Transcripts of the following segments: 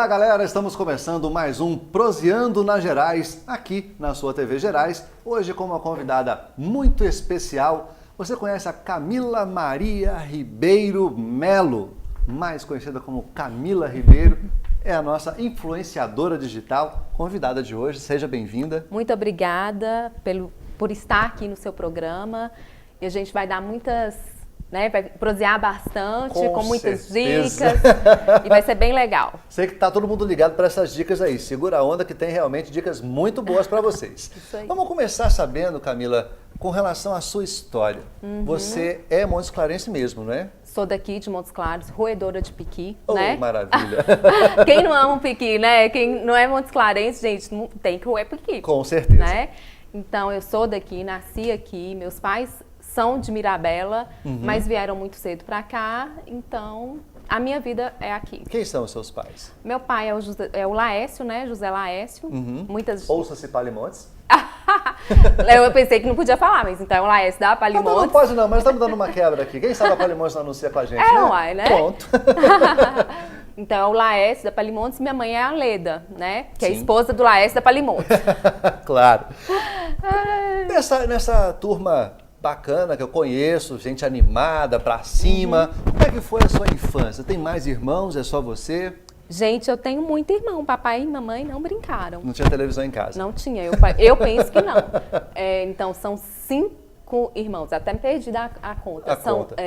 galera, estamos começando mais um Proseando nas Gerais, aqui na sua TV Gerais. Hoje com uma convidada muito especial. Você conhece a Camila Maria Ribeiro Melo, mais conhecida como Camila Ribeiro. É a nossa influenciadora digital, convidada de hoje. Seja bem-vinda. Muito obrigada por estar aqui no seu programa. E a gente vai dar muitas, vai prosear bastante, com muitas certeza. dicas. E vai ser bem legal. Sei que tá todo mundo ligado para essas dicas aí. Segura a onda que tem realmente dicas muito boas para vocês. Isso aí. Vamos começar sabendo, Camila, com relação à sua história. Você é Montes Clarense mesmo, não é? Sou daqui de Montes Claros, roedora de piqui, Oh, né? maravilha. Quem não ama um piqui, né? Quem não é Montes Clarense, gente, não tem que roer piqui. Com certeza. Né? Então, eu sou daqui, nasci aqui, meus pais são de Mirabela, mas vieram muito cedo para cá, então a minha vida é aqui. Quem são os seus pais? Meu pai é o Laécio, né? José Laécio. Muitas... Ouça-se Palimontes. Eu pensei que não podia falar, mas então é o Laécio da Palimontes. Não pode não, mas estamos dando uma quebra aqui. Quem sabe a Palimontes não anuncia com a gente, É, né? uai, né? Pronto. Então é o Laécio da Palimontes e minha mãe é a Leda, né? Que é a Sim. esposa do Laécio da Palimontes. Claro. Nessa turma bacana que eu conheço, gente animada, pra cima, como é que foi a sua infância? Tem mais irmãos? É só você? Gente, eu tenho muito irmão. Papai e mamãe não brincaram. Não tinha televisão em casa? Não tinha. Eu penso que não. Então, são 5 irmãos. Até me perdi a conta.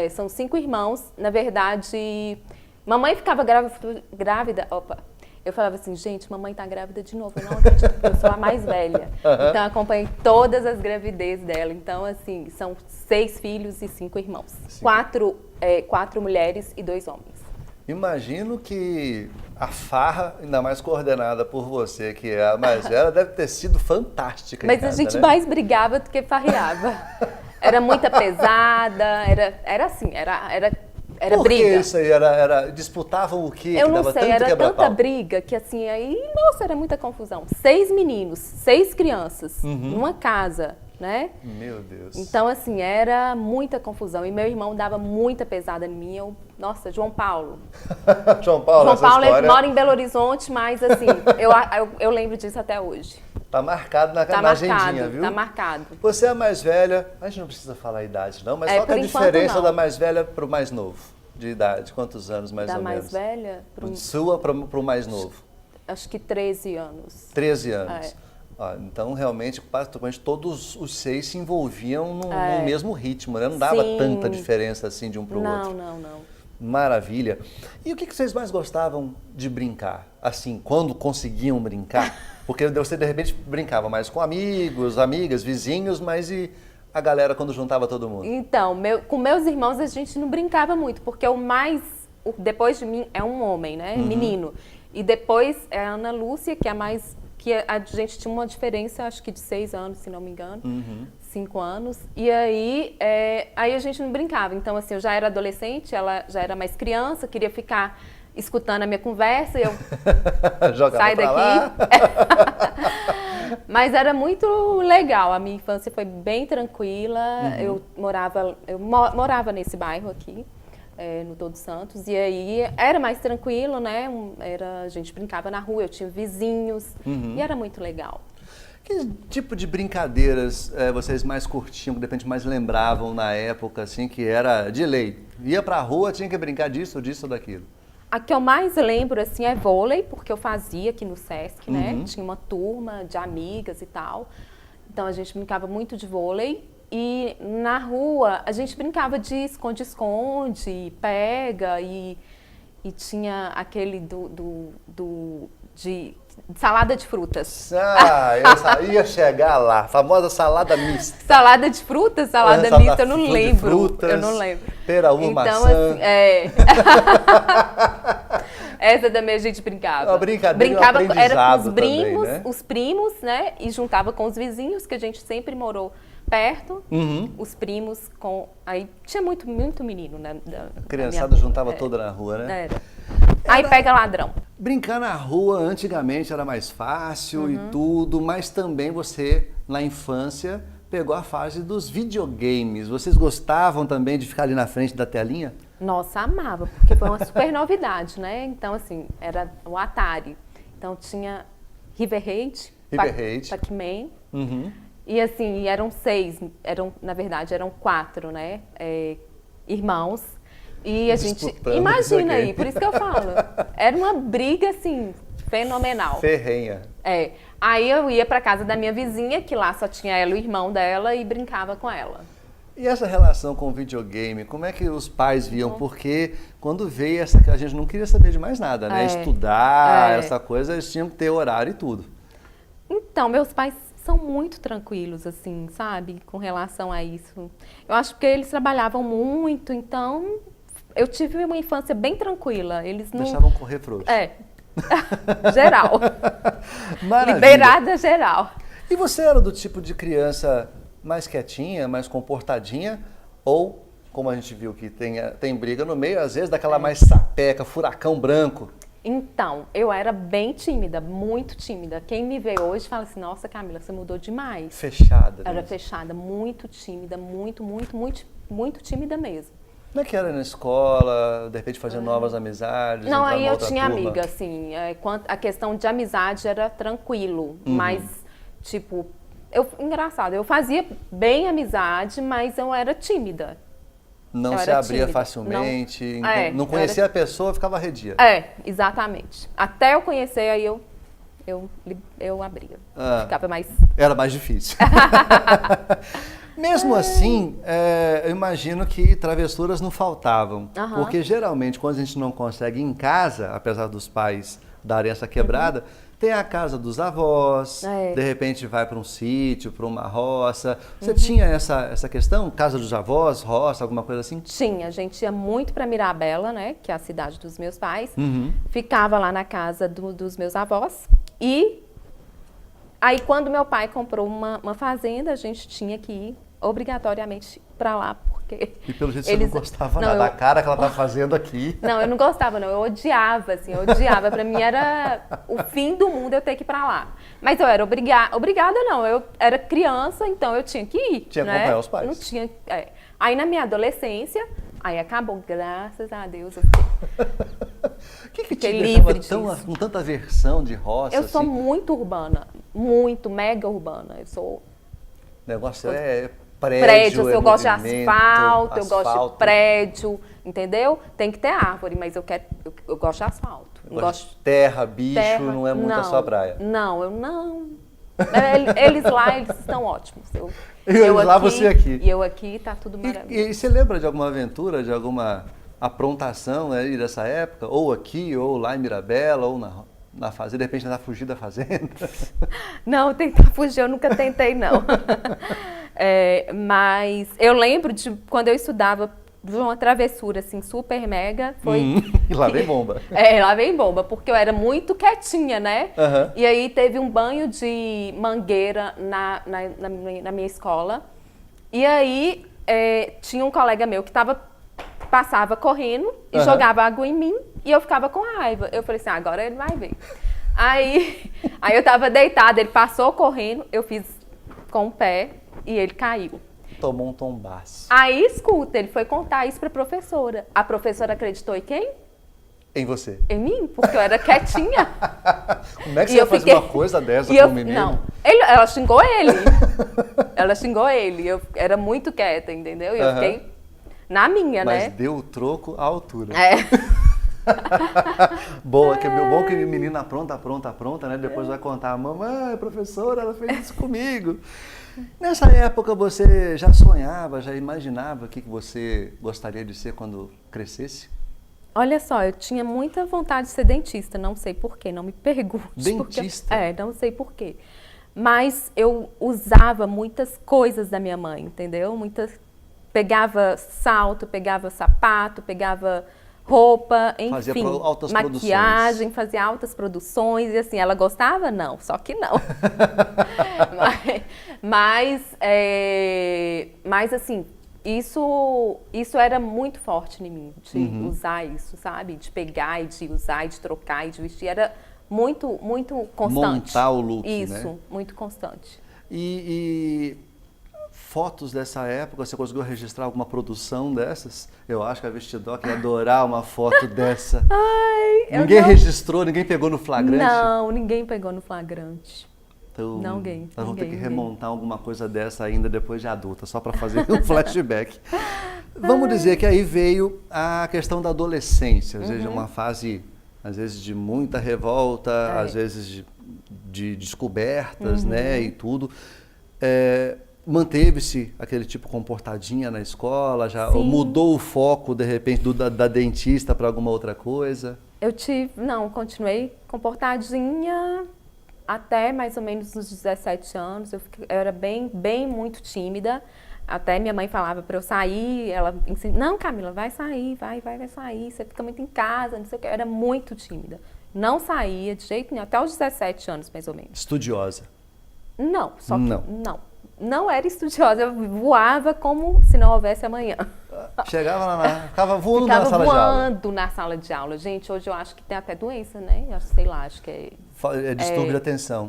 São 5 irmãos. Na verdade, mamãe ficava grávida. Opa! Eu falava assim, gente, mamãe tá grávida de novo. Eu não acredito, porque eu sou a mais velha. Então, eu acompanhei todas as gravidez dela. Então, assim, são 6 filhos e 5 irmãos. 4 mulheres e 2 homens. Imagino que a farra, ainda mais coordenada por você, que é a mais velha, deve ter sido fantástica. Mas em casa, a gente né? mais brigava do que farreava. Era muita pesada, era assim, era Por briga. que isso aí? Disputavam o quê? Eu que não dava sei, tanto era quebra-pau? tanta briga que assim, aí, nossa, era muita confusão. 6 meninos, 6 crianças, numa casa, né? Meu Deus. Então, assim, era muita confusão. E meu irmão dava muita pesada em mim. Nossa, João Paulo. João Paulo, João essa Paulo história mora em Belo Horizonte, mas assim, eu lembro disso até hoje. tá marcado na Tá agendinha, marcado, viu? tá marcado. Você é a mais velha, a gente não precisa falar a idade não, mas qual que é a por enquanto, diferença não. da mais velha pro mais novo? De idade, quantos anos mais Da ou mais menos? velha De sua pro mais novo? acho que 13 anos. 13 anos. É. Ó, então, realmente, praticamente todos os 6 se envolviam no É. mesmo ritmo, né? Não dava Sim. tanta diferença assim de um pro outro. Não. Maravilha. E o que vocês mais gostavam de brincar? Assim, quando conseguiam brincar? Porque você, de repente, brincava mais com amigos, amigas, vizinhos, mas e a galera quando juntava todo mundo? Então, com meus irmãos a gente não brincava muito, porque depois de mim é um homem, né? Menino. E depois é a Ana Lúcia, que é a mais... que a gente tinha uma diferença, acho que de 6 anos, se não me engano. 5 anos. E aí a gente não brincava. Então, assim, eu já era adolescente, ela já era mais criança, queria ficar escutando a minha conversa e eu sai daqui. Mas era muito legal. A minha infância foi bem tranquila. Eu morava nesse bairro aqui, no Todos Santos, e aí era mais tranquilo, né? A gente brincava na rua, eu tinha vizinhos, e era muito legal. Que tipo de brincadeiras vocês mais curtiam, que de repente mais lembravam na época, assim, que era de lei? Ia pra rua, tinha que brincar disso ou daquilo? A que eu mais lembro, assim, é vôlei, porque eu fazia aqui no Sesc, né? Tinha uma turma de amigas e tal. Então, a gente brincava muito de vôlei. E na rua, a gente brincava de esconde-esconde, pega, e tinha aquele de salada de frutas. Eu ia chegar lá, a famosa salada mista. Salada de frutas, salada mista, eu não lembro. Frutas, eu não lembro. Pera, uva, então, maçã. assim, essa também a gente brincava. Uma brincadeira, brincava, um era com aprendizado também, né? os primos, né? E juntava com os vizinhos, que a gente sempre morou perto. Os primos aí tinha muito menino, né? A criançada juntava toda na rua, né? Aí pega ladrão. Brincar na rua antigamente era mais fácil e tudo, mas também você, na infância, pegou a fase dos videogames. Vocês gostavam também de ficar ali na frente da telinha? Nossa, amava, porque foi uma super novidade, né? Então, assim, era o Atari. Então, tinha River Raid, Pac-Man. Uhum. E, assim, na verdade, eram 4, né? Irmãos. E a gente, imagina aí, por isso que eu falo. Era uma briga, assim, fenomenal. Ferrenha. Aí eu ia pra casa da minha vizinha, que lá só tinha ela e o irmão dela, e brincava com ela. E essa relação com o videogame, como é que os pais viam? Porque quando veio a gente não queria saber de mais nada, né? Estudar, essa coisa, eles tinham que ter horário e tudo. Então, meus pais são muito tranquilos, assim, sabe? Com relação a isso. Eu acho que eles trabalhavam muito, então eu tive uma infância bem tranquila. Eles não... Deixavam correr frouxo. Geral. Maravilha. Liberada geral. E você era do tipo de criança mais quietinha, mais comportadinha? Ou, como a gente viu que tem briga no meio, às vezes daquela mais sapeca, furacão branco? Então, eu era bem tímida, muito tímida. Quem me vê hoje fala assim, nossa, Camila, você mudou demais. Fechada. Era fechada, muito tímida, muito tímida mesmo. Como é que era na escola, de repente fazer novas amizades? Não, aí eu turma? tinha amiga, assim, a questão de amizade era tranquilo, mas, tipo, engraçado, eu fazia bem amizade, mas eu era tímida. Não se abria facilmente, não conhecia a pessoa, ficava arredia. Exatamente. Até eu conhecer, aí eu abria. Ficava mais... Era mais difícil. Mesmo assim, eu imagino que travessuras não faltavam. Porque geralmente, quando a gente não consegue ir em casa, apesar dos pais darem essa quebrada, tem a casa dos avós, de repente vai para um sítio, para uma roça. Você tinha essa questão? Casa dos avós, roça, alguma coisa assim? Tinha, a gente ia muito para Mirabela, né, que é a cidade dos meus pais. Ficava lá na casa dos meus avós. E aí, quando meu pai comprou uma fazenda, a gente tinha que ir obrigatoriamente para lá, porque... E pelo jeito você não gostava nada da cara que ela tá fazendo aqui. Não, eu não gostava, não. Eu odiava, assim, eu odiava. Para mim era o fim do mundo eu ter que ir para lá. Mas eu era obrigada não, eu era criança, então eu tinha que ir. Tinha que acompanhar os pais. Não tinha... Aí na minha adolescência, aí acabou, graças a Deus. O que te deixava com tanta aversão de roça? Eu sou muito urbana, mega urbana. Eu sou... O negócio prédio, eu gosto de asfalto, eu gosto de prédio, entendeu? Tem que ter árvore, mas eu gosto de asfalto. Eu gosto de terra, bicho, não é muito a sua praia. Não, eu não. Eles lá, eles estão ótimos. Eu lá, você aqui. E eu aqui, tá tudo maravilhoso. E você lembra de alguma aventura, de alguma aprontação aí dessa época? Ou aqui, ou lá em Mirabela, ou na fazenda, de repente tentar fugir da fazenda? Não, tentar fugir eu nunca tentei, não. Mas eu lembro de quando eu estudava, de uma travessura assim, super mega, foi... E lá vem bomba. Lá vem bomba, porque eu era muito quietinha, né? E aí teve um banho de mangueira na minha escola. E aí tinha um colega meu que passava correndo e jogava água em mim e eu ficava com raiva. Eu falei assim, agora ele vai ver. Aí eu tava deitada, ele passou correndo, eu fiz com o pé e ele caiu. Tomou um tombaço. Aí, escuta, ele foi contar isso pra professora. A professora acreditou em quem? Em você. Em mim, porque eu era quietinha. Como é que você ia fazer uma coisa dessa com o menino? Não, ela xingou ele. Ela xingou ele. Eu era muito quieta, entendeu? E eu fiquei na minha, né? Mas deu o troco à altura. Bom que o menino apronta, né? Depois vai contar, mamãe, professora, ela fez isso comigo. Nessa época você já sonhava, já imaginava o que você gostaria de ser quando crescesse? Olha só, eu tinha muita vontade de ser dentista, não sei porquê, não me pergunte. Dentista? Não sei porquê. Mas eu usava muitas coisas da minha mãe, entendeu? Pegava salto, pegava sapato, pegava roupa, enfim, fazia altas maquiagem, fazia altas produções, e assim, ela gostava? Não, só que não. mas assim, isso era muito forte em mim, de usar isso, sabe? De pegar e de usar e de trocar e de vestir, era muito, muito constante. Montar o look, isso, né? muito constante. E fotos dessa época? Você conseguiu registrar alguma produção dessas? Eu acho que a Vestidoc ia adorar uma foto dessa. Ai, Ninguém registrou, ninguém pegou no flagrante? Não, ninguém pegou no flagrante. Então, Ninguém. Nós vamos ter que remontar alguma coisa dessa ainda depois de adulta, só para fazer um flashback. Vamos dizer que aí veio a questão da adolescência, ou seja, uma fase, às vezes, de muita revolta, às vezes de descobertas, né, e tudo. Manteve-se aquele tipo comportadinha na escola? Ou mudou o foco, de repente, da dentista para alguma outra coisa? Continuei comportadinha até mais ou menos uns 17 anos. Eu era bem muito tímida. Até minha mãe falava para eu sair, ela ensinava, não, Camila, vai sair, vai sair, você fica muito em casa, não sei o que. Eu era muito tímida. Não saía de jeito nenhum, até os 17 anos, mais ou menos. Estudiosa? Não, só que não era estudiosa, eu voava como se não houvesse amanhã. Chegava ficava voando na sala de aula. Ficava voando na sala de aula. Gente, hoje eu acho que tem até doença, né? Sei lá, acho que é... É distúrbio de atenção.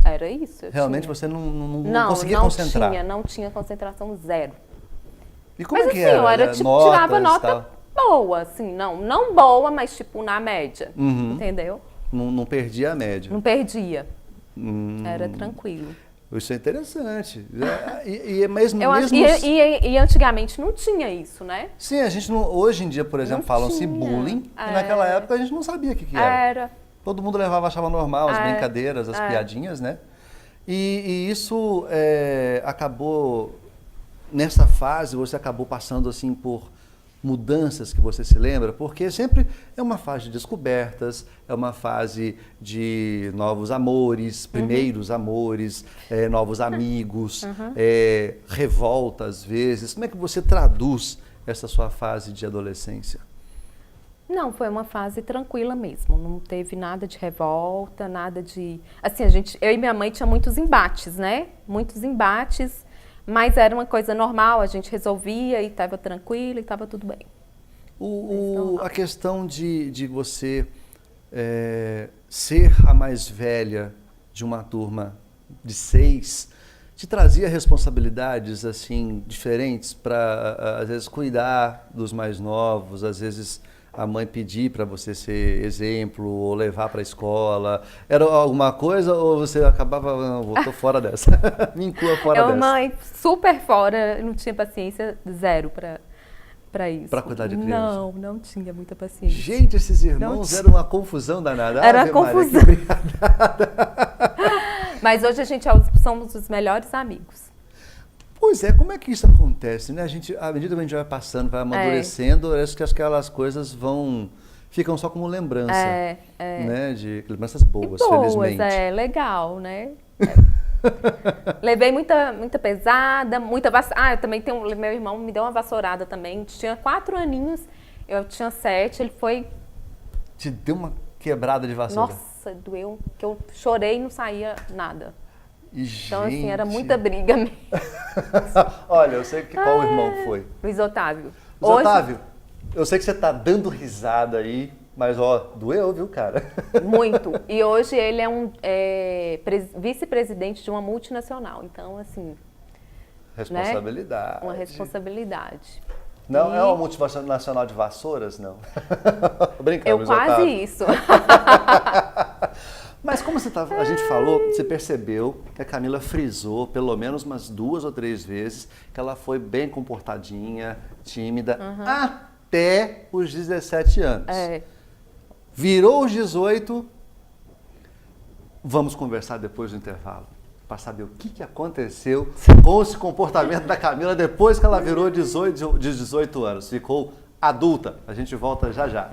Era isso. Realmente você não conseguia concentrar? Não tinha concentração zero. E como é que era? Eu era, tipo, tirava nota boa, assim, não boa, mas tipo na média, entendeu? Não perdia a média. Não perdia. Era tranquilo. Isso é interessante. E mesmo... E antigamente não tinha isso, né? Sim, a gente hoje em dia, por exemplo, falam-se bullying, e naquela época a gente não sabia o que era. Todo mundo achava normal as brincadeiras, as piadinhas, né? E isso acabou, nessa fase, você acabou passando assim por mudanças que você se lembra? Porque sempre é uma fase de descobertas, é uma fase de novos amores, primeiros amores, novos amigos, revolta às vezes. Como é que você traduz essa sua fase de adolescência? Não, foi uma fase tranquila mesmo, não teve nada de revolta, nada de... Assim, eu e minha mãe tinha muitos embates, né? Muitos embates, mas era uma coisa normal, a gente resolvia e estava tranquilo e estava tudo bem. A questão de você ser a mais velha de uma turma de 6, te trazia responsabilidades assim diferentes para, às vezes, cuidar dos mais novos, às vezes... a mãe pedir para você ser exemplo ou levar para a escola? Era alguma coisa ou você acabava, não, tô fora dessa, me inclua fora dessa? Mãe super fora, não tinha paciência zero para isso. Para cuidar de criança? Não tinha muita paciência. Gente, esses irmãos eram uma confusão danada. Era uma confusão. Mas hoje a gente somos os melhores amigos. Pois é, como é que isso acontece, né? À medida que a gente vai passando, vai amadurecendo, acho que aquelas coisas ficam só como lembrança, né? De lembranças boas, felizmente. Legal, né? Levei muita pesada, muita vassourada. Eu também meu irmão me deu uma vassourada também. Tinha 4 aninhos, eu tinha 7, ele foi... Te deu uma quebrada de vassoura? Nossa, doeu, que eu chorei e não saía nada. Então, gente... assim, era muita briga mesmo. Olha, eu sei qual irmão foi. Luiz Otávio. Otávio, eu sei que você tá dando risada aí, mas doeu, viu, cara? Muito. E hoje ele é vice-presidente de uma multinacional. Então, assim... Responsabilidade. Né? Uma responsabilidade. Não, é uma multinacional de vassouras, não? Brincando, Luiz Otávio. Quase isso. Mas como a gente falou, você percebeu que a Camila frisou pelo menos umas 2 ou 3 vezes que ela foi bem comportadinha, tímida, até os 17 anos. Virou os 18, vamos conversar depois do intervalo, para saber o que aconteceu com esse comportamento da Camila depois que ela virou de 18 anos, ficou adulta. A gente volta já já.